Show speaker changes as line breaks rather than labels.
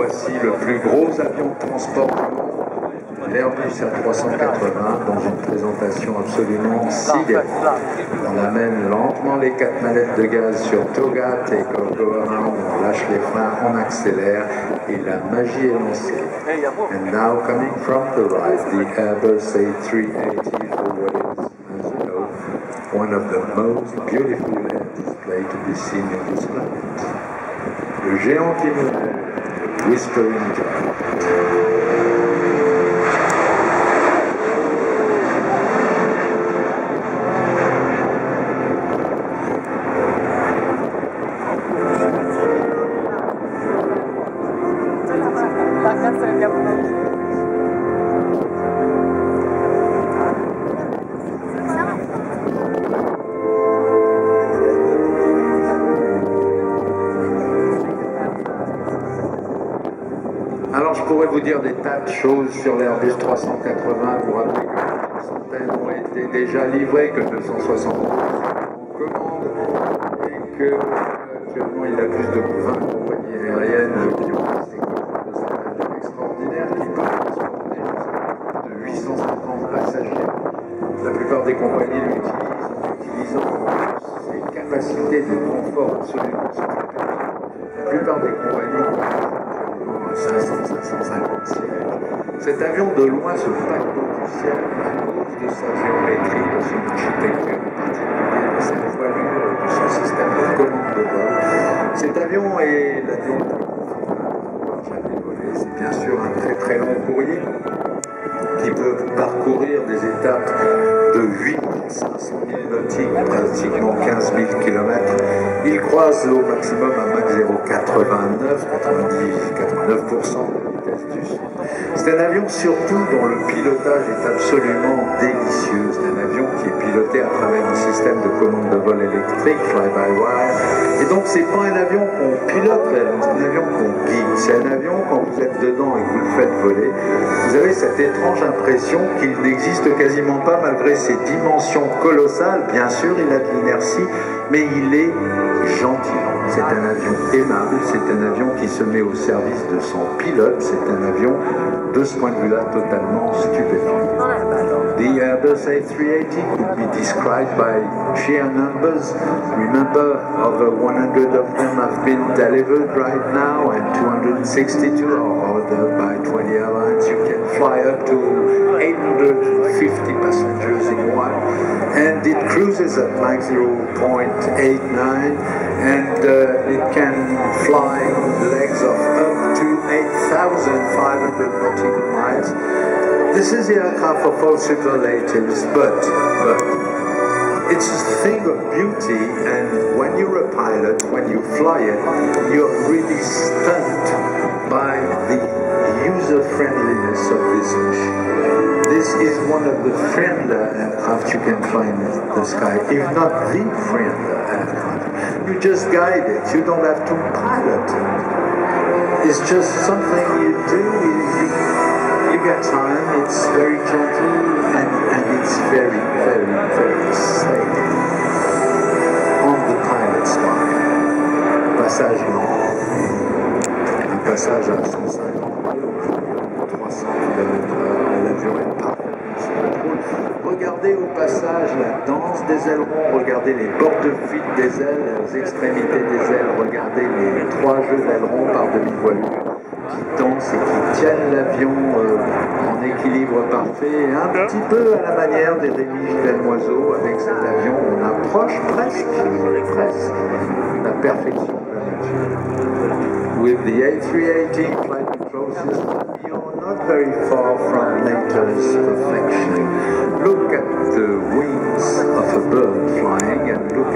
voici le plus gros avion de transport du monde, l'Airbus A380, dans une présentation absolument sidérante. On amène lentement les 4 manettes de gaz sur Toga, take off, go around, on lâche les freins, on accélère, et la magie est lancée. And now coming from the right, the Airbus A380 for what is, as you know, one of the most beautiful air displays to be seen in this planet. Le géant qui me lève, Whispering Giant. Alors je pourrais vous dire des tas de choses sur l'Airbus 380, vous rappeler que une centaine ont été déjà livrés, que 260 en commande, et que actuellement il y a plus de 20 compagnies aériennes qui ont des commandes de cet avion extraordinaire qui peut transporter jusqu'à de 850 passagers. La plupart des compagnies l'utilisent en utilisant ses capacités de confort absolument spectaculaires. La plupart des compagnies 500, 550 sièges. Cet avion de loin se paquebot du ciel à cause de sa géométrie, de son architecture en particulier, de sa voilure, de son système de commande de vol. Cet avion est l'avion le plus confortable jamais volé. C'est bien sûr un très très long courrier qui peut parcourir des étapes de 8500 milles nautiques, pratiquement 15 000 km. Il croise au maximum un Mach 0,89, 89% de vitesse du son. C'est un avion surtout dont le pilotage est absolument délicieux. C'est un avion qui est piloté à travers un système de commande de vol électrique, fly-by-wire. Et donc c'est pas un avion qu'on pilote réellement, c'est un avion qu'on guide. C'est un avion, quand vous êtes dedans et que vous le faites voler, vous avez cette étrange impression qu'il n'existe quasiment pas malgré ses dimensions colossales. Bien sûr, il a de l'inertie, mais il est gentil. C'est un avion aimable, c'est un avion qui se met au service de son pilote, c'est un avion, de ce point de vue-là, totalement stupéfiant. The Airbus A380 could be described by sheer numbers. Remember, over 100 of them have been delivered right now, and 262 are ordered by 20 airlines. You can fly up to 850 passengers in one, and it cruises at Mach 0.89, and it can fly legs of up to 8,500 nautical miles. This is the aircraft of all superlatives, but it's a thing of beauty, and when you're a pilot, when you fly it, you're really stunned by the user-friendliness of this machine. This is one of the friendlier aircraft you can fly in the sky, if not the friendlier aircraft. You just guide it, you don't have to pilot it. It's just something you do, you get time, it's very gentle, and it's very, very, very safe. On the pilot spot. Passage lent. Un passage à 150 300 km/h, l'avion est parfaitement sous contrôle. Regardez au passage la danse des ailerons, regardez les bords de fil des ailes, les extrémités des ailes, regardez les 3 jeux d'ailerons par demi-voilure qui dansent et qui tiennent l'avion en équilibre parfait, un petit peu à la manière des Rémy-Gilles-Moiseau. Avec cet avion, on approche presque la perfection de la nature. With the A380 flight control system, you're not very far from nature's perfection. Look at the wings of a bird flying and look at